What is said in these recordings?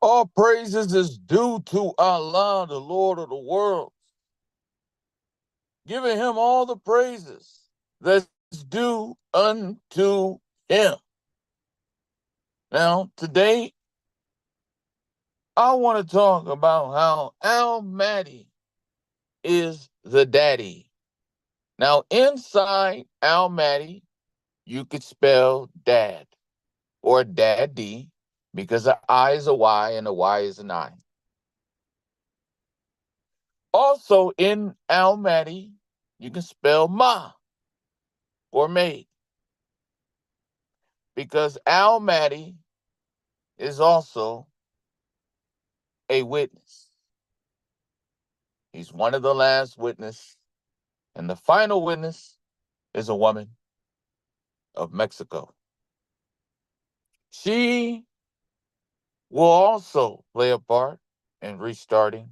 All praises is due to Allah, the Lord of the world. Giving him all the praises that's due unto him. Now, today, I want to talk about how Al-Mahdi is the daddy. Now, inside Al-Mahdi, you could spell dad or daddy because the I is a Y and the Y is an I. Also, in Al-Mahdi, you can spell ma or maid because Al-Mahdi is also a witness. He's one of the last witness, and the final witness is a woman of Mexico. She will also play a part in restarting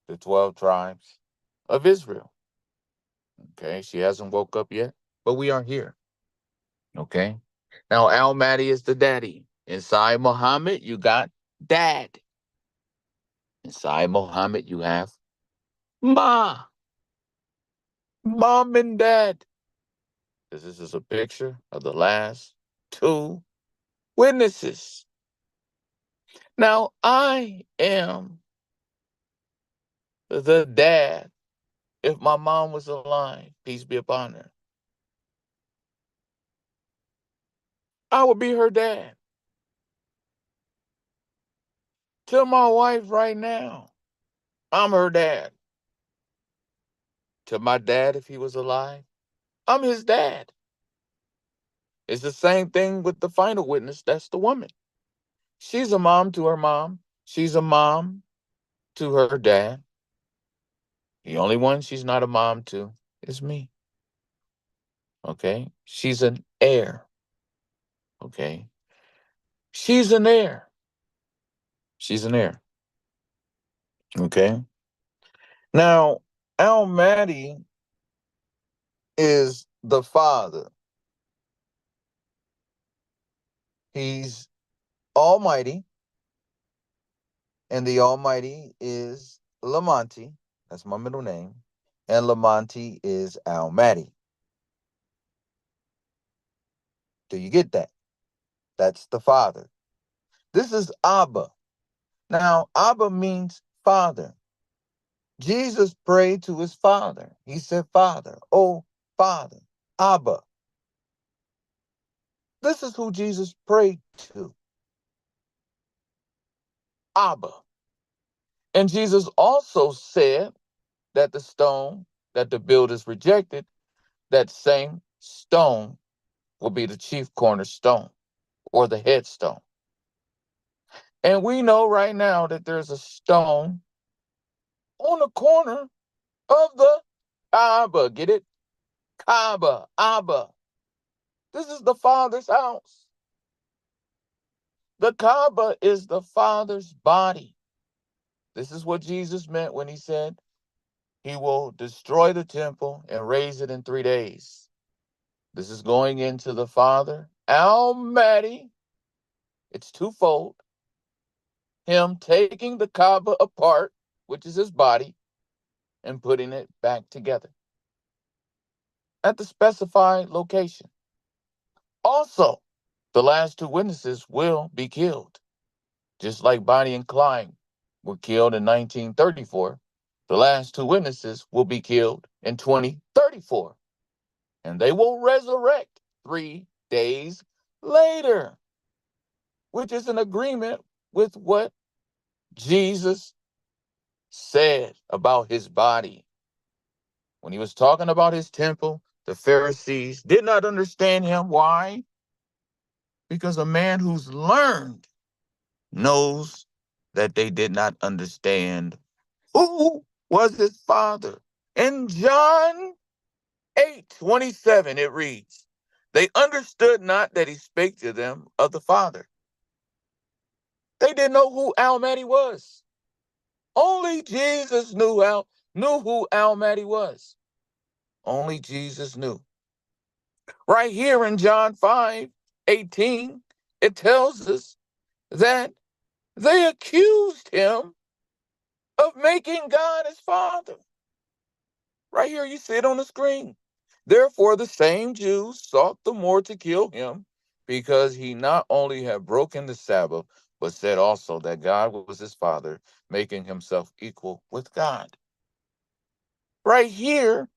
the 12 tribes of Israel. Okay, she hasn't woke up yet, but we are here. Okay, now Al-Mahdi is the daddy. Inside Muhammad, you got dad. Inside Muhammad, you have ma, mom and dad. This is a picture of the last two witnesses. Now, I am the dad if my mom was alive, peace be upon her. I would be her dad. To my wife right now, I'm her dad. To my dad, if he was alive, I'm his dad. It's the same thing with the final witness, that's the woman. She's a mom to her mom. She's a mom to her dad. The only one she's not a mom to is me. Okay? She's an heir. Okay? She's an heir. She's an heir. Okay? Now, Al-Mahdi is the father. He's almighty, and the almighty is Lamonti. That's my middle name. And Lamonti is Al-Mahdi. Do you get that? That's the father. This is Abba. Now, Abba means father. Jesus prayed to his father. He said, Father, oh, Father, Abba. This is who Jesus prayed to. Abba. And Jesus also said that the stone that the builders rejected, that same stone will be the chief cornerstone or the headstone. And we know right now that there's a stone on the corner of the Kaaba. Get it? Kaaba, Abba. This is the Father's house. The Kaaba is the Father's body. This is what Jesus meant when he said he will destroy the temple and raise it in 3 days. This is going into the Father, Almighty. It's twofold. Him taking the Kaaba apart, which is his body, and putting it back together at the specified location. Also, the last two witnesses will be killed. Just like Bonnie and Clyde were killed in 1934, the last two witnesses will be killed in 2034. And they will resurrect 3 days later, which is an agreement with what Jesus said about his body. When he was talking about his temple, the Pharisees did not understand him. Why? Because a man who's learned knows that they did not understand who was his father. In John 8:27, it reads, they understood not that he spake to them of the Father. They didn't know who Al-Mahdi was. Only Jesus knew who Al-Mahdi was. Only Jesus knew. Right here in John 5:18, it tells us that They accused him of making God his father. Right here, you see it on the screen. Therefore, the same Jews sought the more to kill him, because he not only had broken the Sabbath, but said also that God was his father, making himself equal with God. Right here,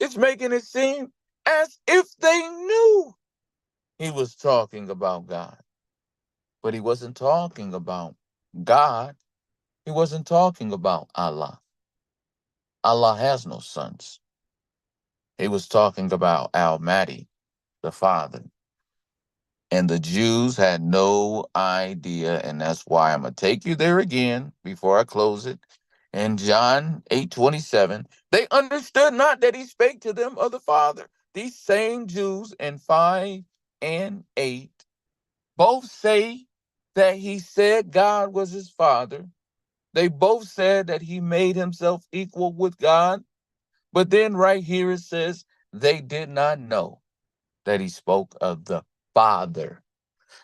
it's making it seem as if they knew he was talking about God. But he wasn't talking about God. He wasn't talking about Allah. Allah has no sons. He was talking about Al-Mahdi, the Father. And the Jews had no idea, and that's why I'm going to take you there again before I close it. In John 8:27, they understood not that he spake to them of the Father. These same Jews in 5 and 8 both say that he said God was his Father. They both said that he made himself equal with God. But then right here it says they did not know that he spoke of the Father.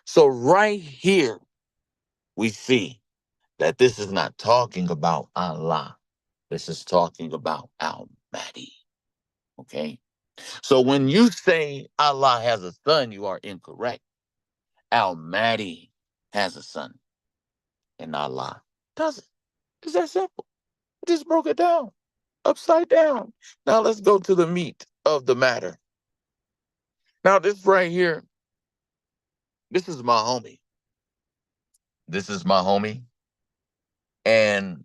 So right here we see that this is not talking about Allah. This is talking about Al-Mahdi. Okay? So when you say Allah has a son, you are incorrect. Al-Mahdi has a son, and Allah doesn't. It's that simple. I just broke it down, upside down. Now let's go to the meat of the matter. Now this right here, this is my homie. This is my homie. And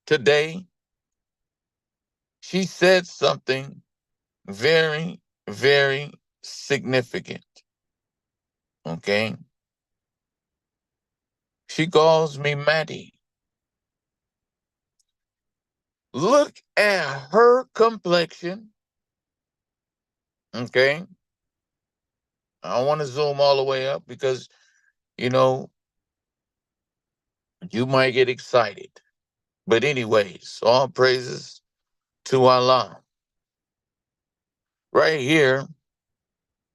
today, she said something very, very significant. Okay? She calls me Mahdi. Look at her complexion. Okay? I don't want to zoom all the way up because, you know, you might get excited. But, anyways, all praises to Allah. Right here,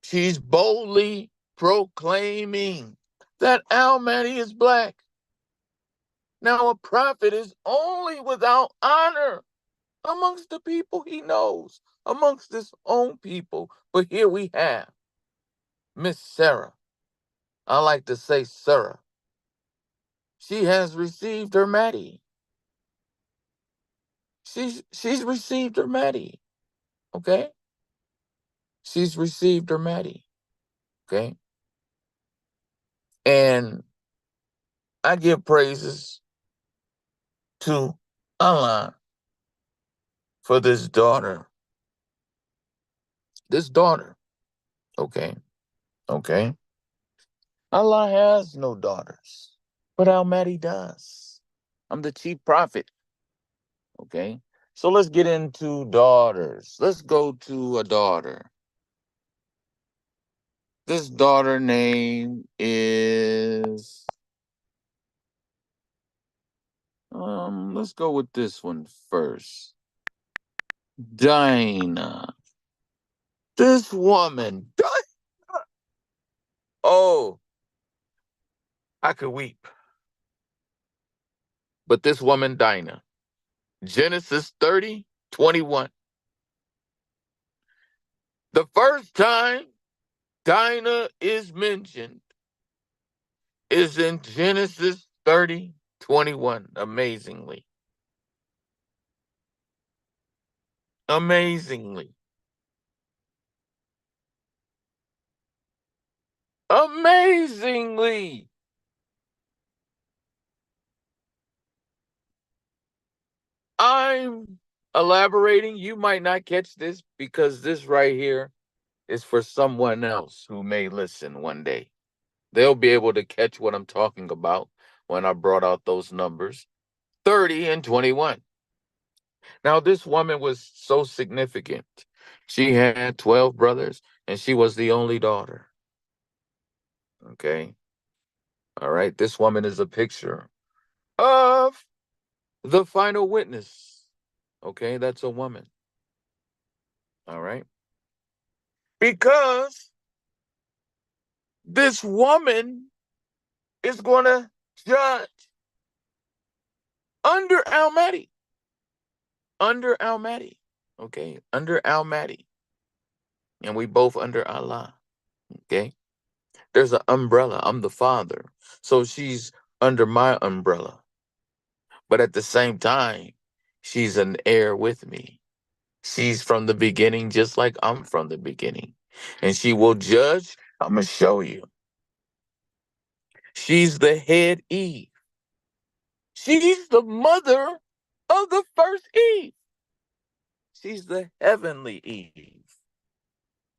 she's boldly proclaiming that Al-Mahdi is black. Now, a prophet is only without honor amongst the people he knows, amongst his own people. But here we have Miss Sarah. I like to say Sarah. She has received her Mahdi. She's received her Mahdi. Okay? She's received her Mahdi. Okay? And I give praises to Allah for this daughter. This daughter. Okay? Okay? Allah has no daughters, but Al-Mahdi does. I'm the chief prophet. Okay? So let's get into daughters. Let's go to a daughter. This daughter name is let's go with this one first. Dinah. This woman. Oh, I could weep. But this woman, Dinah. Genesis 30:21. The first time Dinah is mentioned is in Genesis 30:21. Amazingly. Amazingly. Amazingly. I'm elaborating. You might not catch this because this right here is for someone else who may listen one day. They'll be able to catch what I'm talking about when I brought out those numbers 30 and 21. Now, this woman was so significant. She had 12 brothers and she was the only daughter. Okay. All right. This woman is a picture of the final witness. Okay. That's a woman. All right. Because this woman is going to judge under Al-Mahdi. Under Al-Mahdi. Okay? Under Al-Mahdi. And we both under Allah. Okay? There's an umbrella. I'm the father. So she's under my umbrella. But at the same time, she's an heir with me. She's from the beginning, just like I'm from the beginning. And she will judge. I'm going to show you. She's the head Eve. She's the mother of the first Eve. She's the heavenly Eve.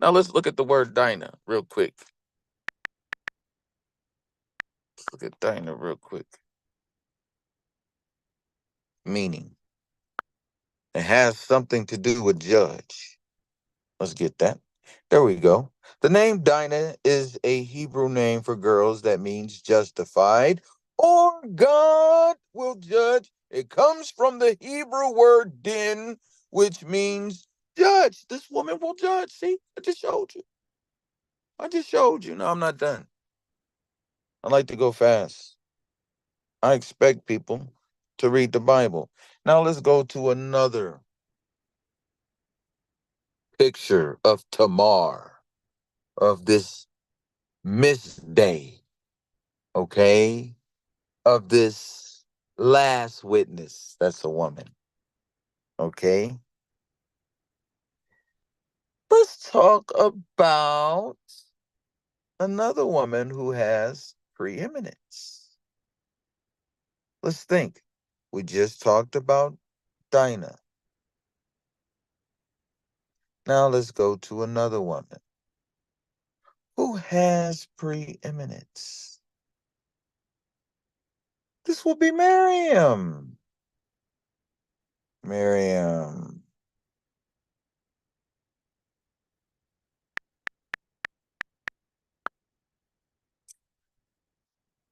Now let's look at the word Dinah real quick. Let's look at Dinah real quick. Meaning. It has something to do with judge. Let's get that. There we go. The name Dinah is a Hebrew name for girls that means justified or God will judge. It comes from the Hebrew word din, which means judge. This woman will judge. See, I just showed you. I just showed you. No, I'm not done. I like to go fast. I expect people to read the Bible. Now let's go to another picture of Tamar, of this Miss Day, okay? Of this last witness. That's a woman, okay? Let's talk about another woman who has preeminence. Let's think. We just talked about Dinah. Now let's go to another woman who has preeminence. This will be Miriam. Miriam.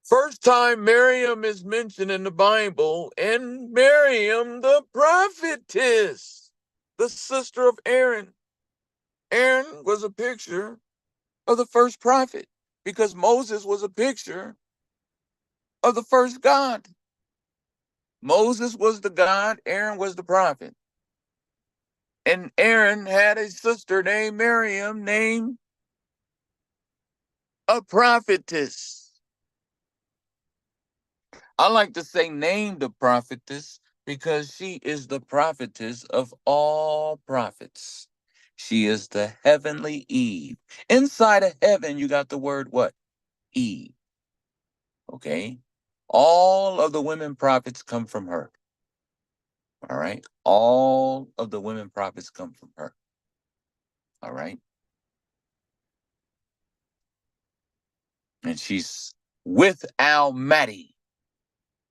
First time Miriam is mentioned in the Bible, and Miriam the prophetess, the sister of Aaron. Aaron was a picture of the first prophet because Moses was a picture of the first God. Moses was the God, Aaron was the prophet. And Aaron had a sister named Miriam, named a prophetess. I like to say named the prophetess because she is the prophetess of all prophets. She is the heavenly Eve. Inside of heaven, you got the word what? Eve. Okay? All of the women prophets come from her. All right? All of the women prophets come from her. All right? And she's with Al-Mahdi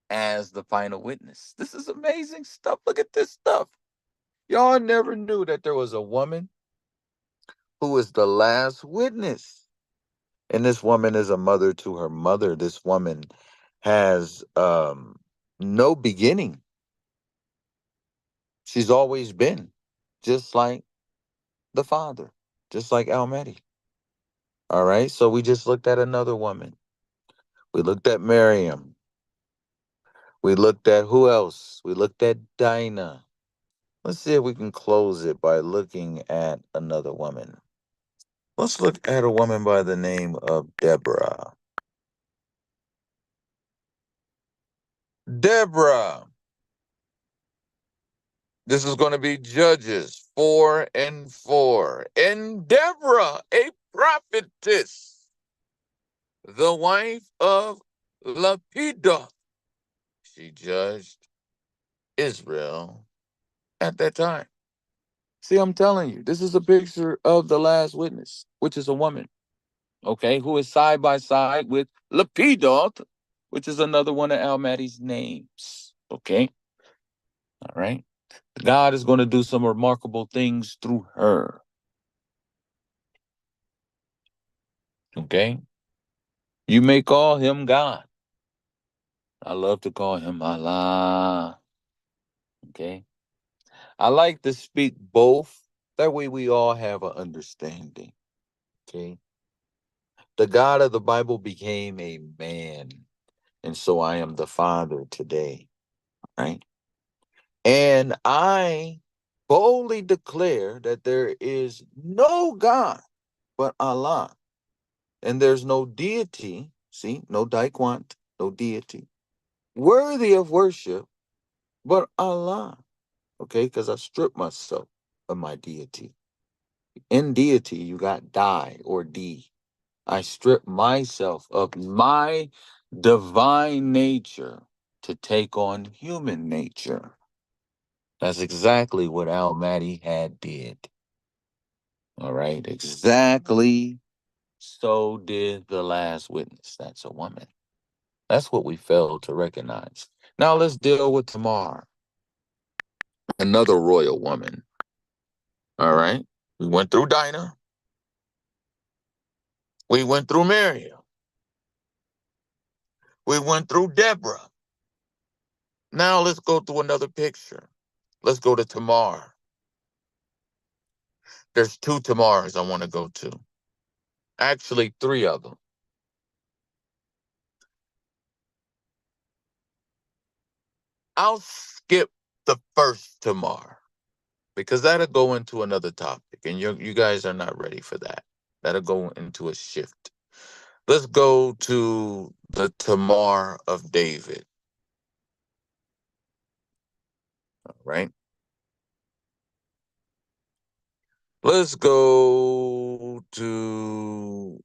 as the final witness. This is amazing stuff. Look at this stuff. Y'all never knew that there was a woman who is the last witness. And this woman is a mother to her mother. This woman has no beginning. She's always been just like the father, just like Al-Mahdi. All right. So we just looked at another woman. We looked at Miriam. We looked at who else? We looked at Dinah. Let's see if we can close it by looking at another woman. Let's look at a woman by the name of Deborah. Deborah. This is going to be Judges 4 and 4. And Deborah, a prophetess, the wife of Lapidoth, she judged Israel at that time. See, I'm telling you, this is a picture of the last witness, which is a woman, okay, who is side by side with Lapidoth, which is another one of Al-Mahdi's names, okay? All right? God is going to do some remarkable things through her. Okay? You may call him God. I love to call him Allah. Okay? I like to speak both. That way we all have an understanding. Okay? The God of the Bible became a man. and so I am the Father today, right? And I boldly declare that there is no God but Allah, and there's no deity, see, no Daiquant, no deity, worthy of worship but Allah, okay? Because I stripped myself of my deity. In deity, you got die or D. I strip myself of my divine nature to take on human nature. That's exactly what Al Mahdi had did. All right, exactly. So did the last witness. That's a woman. That's what we failed to recognize. Now let's deal with Tamar, another royal woman. All right. We went through Dinah. We went through Miriam. We went through Deborah. Now let's go through another picture. Let's go to Tamar. There's two Tamars I want to go to. Actually, three of them. I'll skip the first Tamar because that'll go into another topic, and you guys are not ready for that. That'll go into a shift. Let's go to the Tamar of David. All right. Let's go to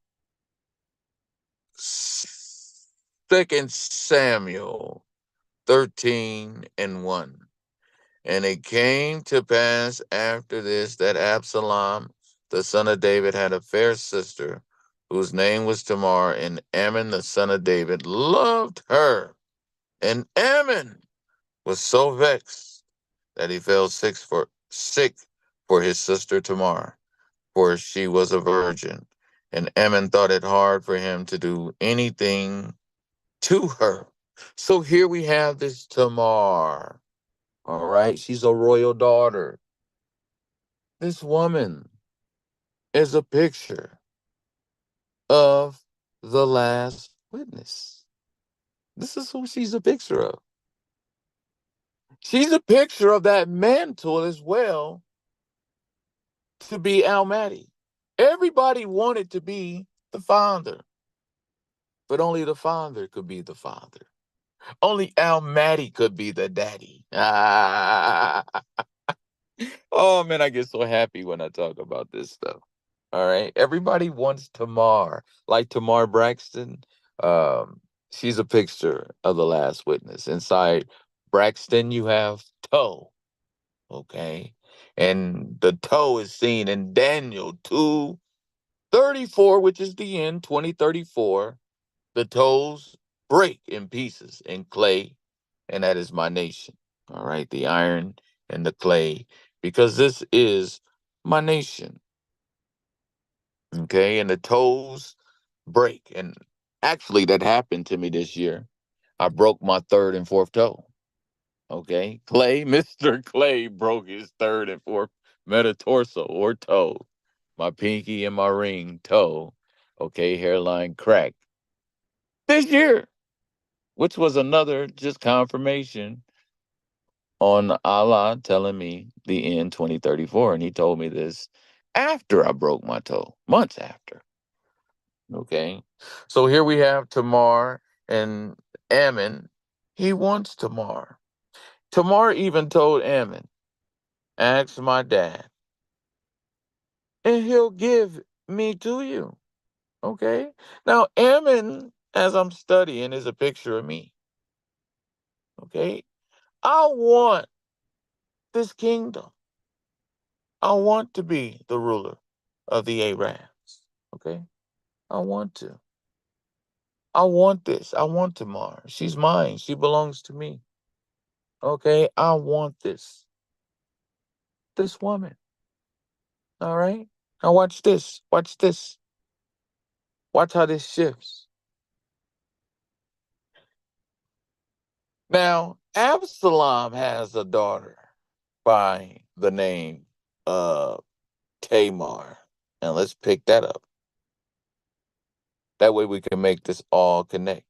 Second Samuel 13:1. And it came to pass after this that Absalom, the son of David, had a fair sister whose name was Tamar, and Ammon, the son of David, loved her. And Ammon was so vexed that he fell sick for his sister Tamar, for she was a virgin. And Ammon thought it hard for him to do anything to her. So here we have this Tamar. All right, she's a royal daughter. This woman is a picture of the last witness. This is who she's a picture of. She's a picture of that mantle as well to be Al Mahdi. Everybody wanted to be the father, but only the father could be the father. Only Al Mahdi could be the daddy. Oh man, I get so happy when I talk about this stuff. All right. Everybody wants Tamar. Like Tamar Braxton. She's a picture of the last witness. Inside Braxton, you have toe. Okay. And the toe is seen in Daniel 2:34, which is the end, 2034. The toes break in pieces in clay, and that is my nation. All right. The iron and the clay, because this is my nation. Okay. And the toes break. And actually, that happened to me this year. I broke my third and fourth toe. Okay. Clay, Mr. Clay broke his third and fourth metatarsal or toe. My pinky and my ring toe. Okay. Hairline crack this year, which was another just confirmation on Allah telling me the end 2034. And he told me this after I broke my toe, months after. Okay. So here we have Tamar and Ammon. He wants Tamar. Tamar even told Ammon, ask my dad, and he'll give me to you. Okay. Now, Ammon, as I'm studying, is a picture of me. Okay. I want this kingdom. I want to be the ruler of the Arabs. Okay. I want to. I want this. I want Tamar. She's mine. She belongs to me. Okay. I want this. This woman. All right. Now watch this. Watch this. Watch how this shifts. Now, Absalom has a daughter by the name of Tamar. And let's pick that up. That way we can make this all connect.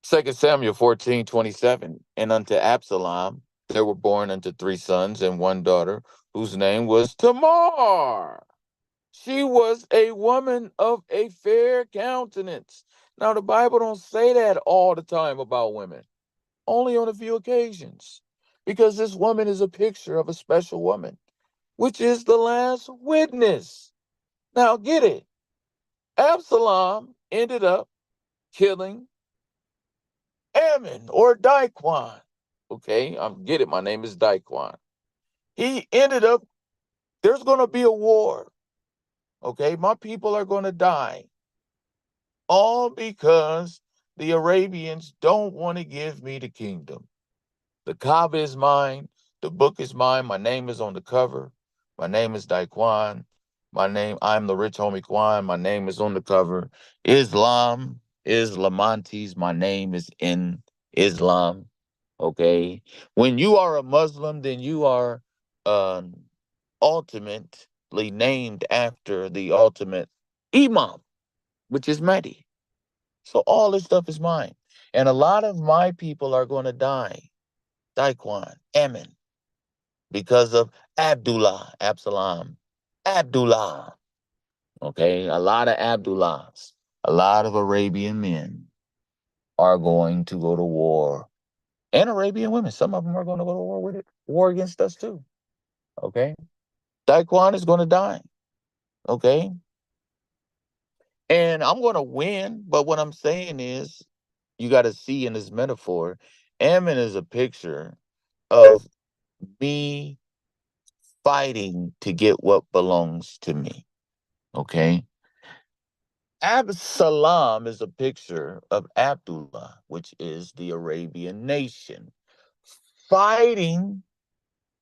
2 Samuel 14:27. And unto Absalom there were born unto 3 sons and 1 daughter, whose name was Tamar. She was a woman of a fair countenance. Now the Bible don't say that all the time about women, only on a few occasions, because this woman is a picture of a special woman, which is the last witness. Now get it. Absalom ended up killing Ammon or Daquan. Okay, I'm get it. My name is Daquan. He ended up, there's going to be a war. Okay, my people are going to die. All because the Arabians don't want to give me the kingdom. The Kaaba is mine. The book is mine. My name is on the cover. My name is Daquan. I'm the rich homie Quan. My name is on the cover. Islamantes. My name is in Islam. Okay. When you are a Muslim, then you are um, ultimately named after the ultimate Imam, which is Mahdi. So all this stuff is mine. And a lot of my people are going to die. Daquan, Ammon, because of Absalom, Abdullah. Okay, a lot of Abdullahs, a lot of Arabian men are going to go to war, and Arabian women. Some of them are going to go to war with it, war against us too. Okay, Daquan is going to die. Okay, and I'm going to win. But what I'm saying is, you got to see in this metaphor, Ammon is a picture of me fighting to get what belongs to me. Okay. Absalom is a picture of Abdullah, which is the Arabian nation, fighting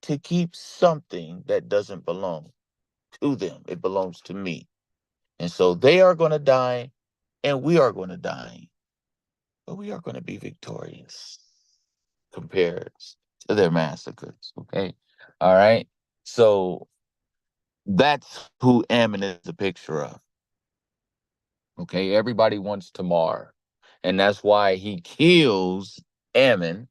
to keep something that doesn't belong to them. It belongs to me. And so they are going to die and we are going to die, but we are going to be victorious compared to their massacres. Okay. All right. So that's who Ammon is a picture of. Okay, everybody wants Tamar. And that's why he kills Ammon.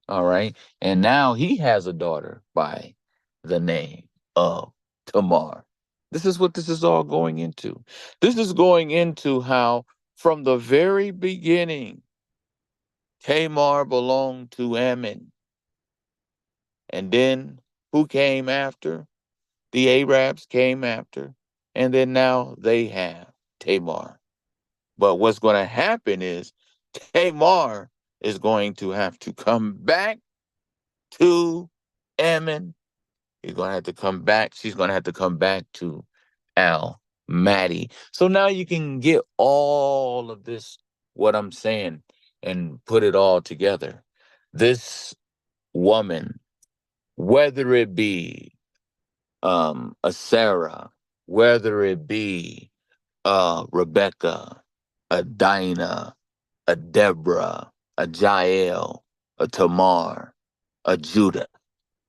All right. And now he has a daughter by the name of Tamar. This is what this is all going into. This is going into how, from the very beginning, Tamar belonged to Ammon. And then who came after? The Arabs came after. And then now they have Tamar. But what's going to happen is Tamar is going to have to come back to Ammon. He's going to have to come back. She's going to have to come back to Al Mahdi. So now you can get all of this, what I'm saying, and put it all together. This woman, whether it be a Sarah, whether it be Rebecca, a Dinah, a Deborah, a Jael, a Tamar, a Judah.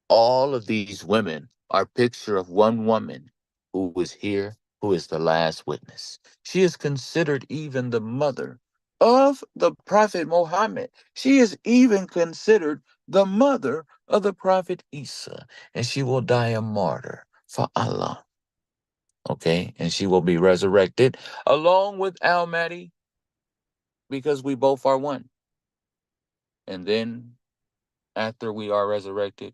All of these women are a picture of one woman who was here, who is the last witness. She is considered even the mother of the Prophet Muhammad. She is even considered the mother of the Prophet Isa, and she will die a martyr for Allah. Okay, and she will be resurrected along with Al Mahdi because we both are one. And then after we are resurrected,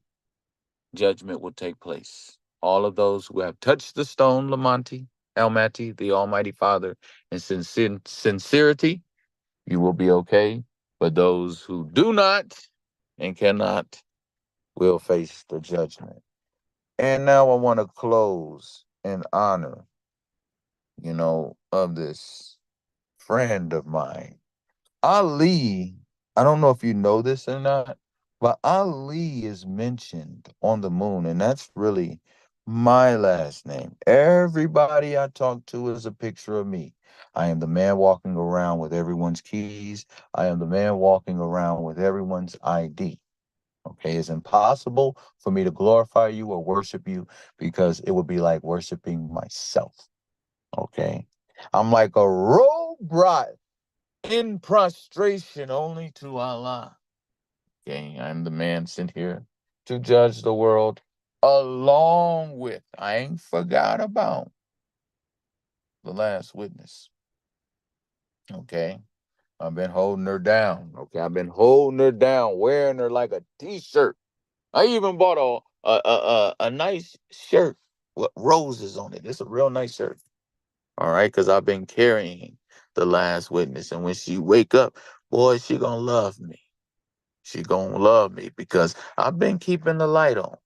judgment will take place. All of those who have touched the stone, Lamonti, Almighty, the Almighty Father, in sincerity, you will be okay. But those who do not and cannot will face the judgment. And now I want to close in honor, of this friend of mine. Ali, I don't know if you know this or not, but Ali is mentioned on the moon, and that's really my last name. Everybody I talk to is a picture of me. I am the man walking around with everyone's keys. I am the man walking around with everyone's ID. Okay, it's impossible for me to glorify you or worship you because it would be like worshiping myself. Okay, I'm like a robot in prostration only to Allah. Okay, I'm the man sent here to judge the world along with, I ain't forgot about the last witness. Okay, I've been holding her down. Okay, I've been holding her down, wearing her like a t-shirt. I even bought a nice shirt with roses on it. It's a real nice shirt. All right, because I've been carrying the last witness, and when she wake up, boy, she gonna love me. She gonna love me because I've been keeping the light on.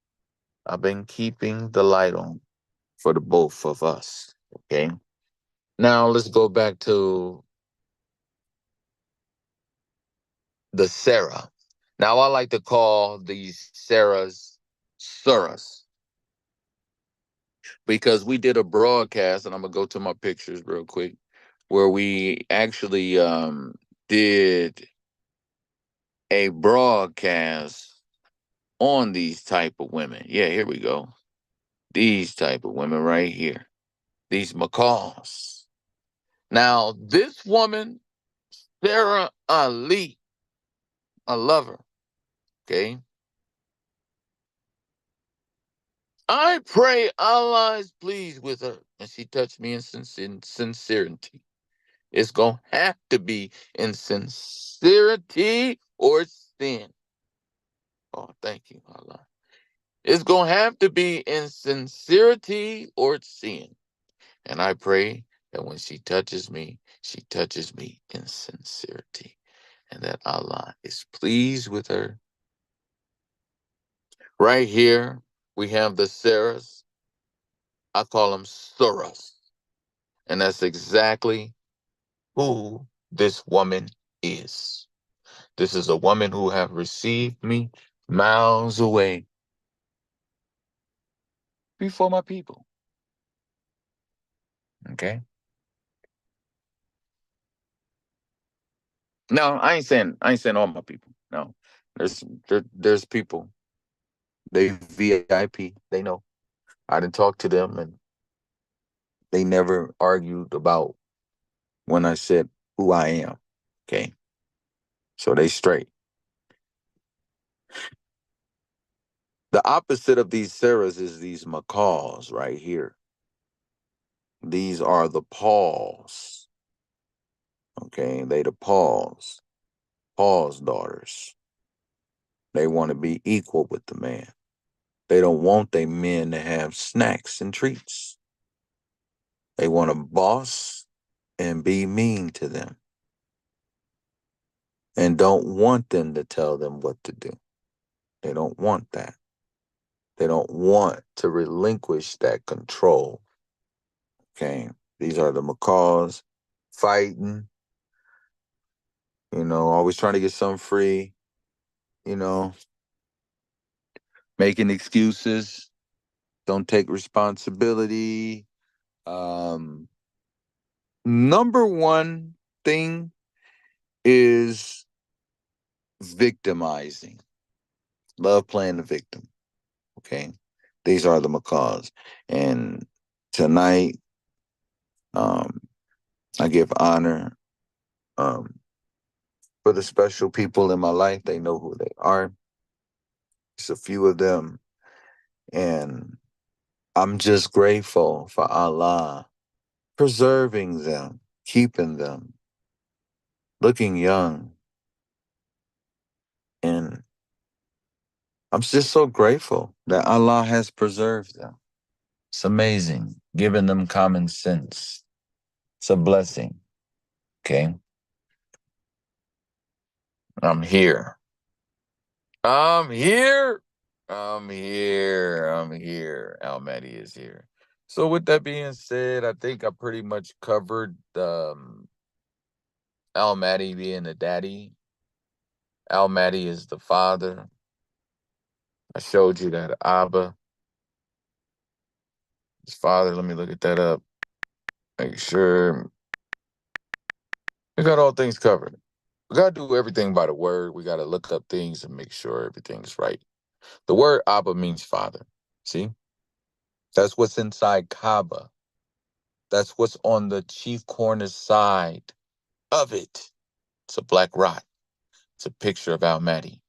I've been keeping the light on for the both of us. Okay. Now let's go back to the Sarah. Now I like to call these Sarahs Surahs because we did a broadcast, and I'm gonna go to my pictures real quick, where we actually did a broadcast on these type of women. Yeah, here we go. These type of women right here. These macaws. Now, this woman, Sarah Ali, I love her. Okay. I pray Allah is pleased with her. And she touched me in sincerity. It's going to have to be in sincerity or sin. Oh, thank you, Allah. It's going to have to be in sincerity or sin. And I pray that when she touches me in sincerity. And that Allah is pleased with her. Right here, we have the Sarahs. I call them Surahs. And that's exactly who this woman is. This is a woman who have received me miles away before my people. Okay. No, I ain't saying all my people. No. There's people. They VIP. They know. I didn't talk to them, and they never argued about when I said who I am. Okay. So they straight. The opposite of these Sarahs is these macaws right here. These are the Pauls. Okay. They the Pauls. Paul's daughters. They want to be equal with the man. They don't want their men to have snacks and treats. They want to boss and be mean to them and don't want them to tell them what to do. They don't want that. They don't want to relinquish that control. Okay. These are the macaws fighting, always trying to get something free, you know, making excuses, don't take responsibility. Um, Number one thing is victimizing. Love playing the victim. Okay. These are the macaws. And tonight, um, I give honor for the special people in my life. They know who they are. It's a few of them. And I'm just grateful for Allah preserving them, keeping them, looking young. And I'm just so grateful that Allah has preserved them. It's amazing, giving them common sense. It's a blessing. Okay. I'm here. I'm here. I'm here. I'm here. Al Mahdi is here. So with that being said, I think I pretty much covered Al Mahdi being the daddy. Al Mahdi is the father. I showed you that Abba, his father. Let me look at that up. Make sure we got all things covered. We got to do everything by the word. We got to look up things and make sure everything's right. The word Abba means father. See? That's what's inside Kaaba. That's what's on the chief corner side of it. It's a black rock. It's a picture of Mahdi.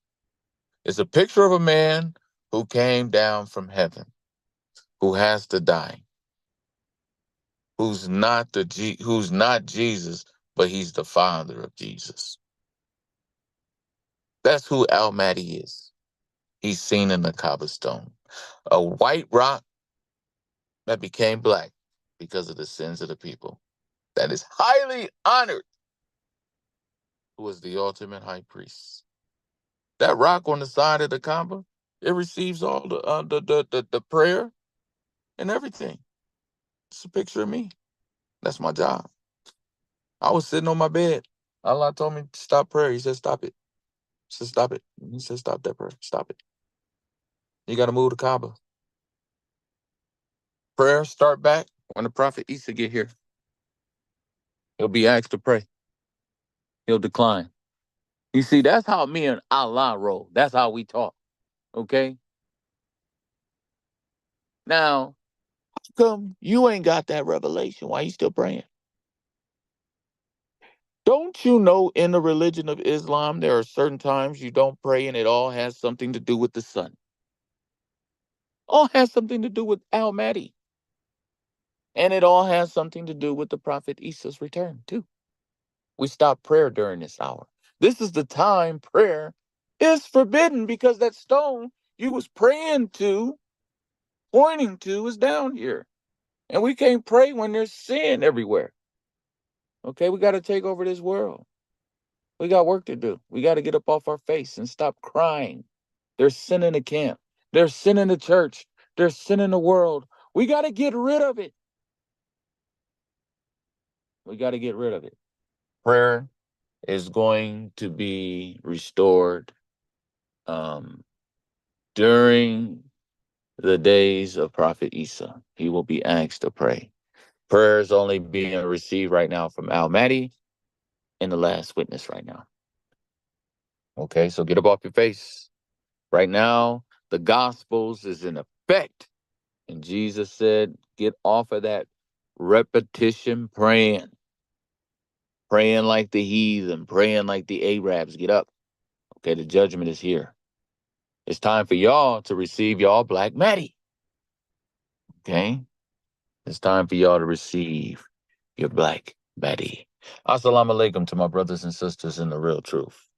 It's a picture of a man who came down from heaven, who has to die, who's not Jesus, but he's the father of Jesus. That's who Mahdi is. He's seen in the Kaaba stone, a white rock that became black because of the sins of the people. That is highly honored, who is the ultimate high priest. That rock on the side of the Kaaba, it receives all the prayer and everything. It's a picture of me. That's my job. I was sitting on my bed. Allah told me to stop prayer. He said, stop it. He said, stop it. He said, stop that prayer. Stop it. You got to move the Kaaba. Prayer start back when the Prophet Isa get here. He'll be asked to pray. He'll decline. You see, that's how me and Allah roll. That's how we talk. Okay? Now, how come you ain't got that revelation? Why you still praying? Don't you know in the religion of Islam, there are certain times you don't pray and it all has something to do with the sun? All has something to do with Mahdi. And it all has something to do with the Prophet Isa's return, too. We stop prayer during this hour. This is the time prayer is forbidden because that stone you was praying to, pointing to, is down here. And we can't pray when there's sin everywhere. Okay, we got to take over this world. We got work to do. We got to get up off our face and stop crying. There's sin in the camp. There's sin in the church. There's sin in the world. We got to get rid of it. We got to get rid of it. Prayer is going to be restored during the days of Prophet Isa. He will be asked to pray. Prayer is only being received right now from Mahdi and the last witness right now. Okay, so get up off your face. Right now, the Gospels is in effect. And Jesus said, get off of that repetition praying. Praying like the heathen, praying like the Arabs. Get up. Okay, the judgment is here. It's time for y'all to receive y'all black Mahdi. Okay? It's time for y'all to receive your black Mahdi. Assalamu alaikum to my brothers and sisters in the real truth.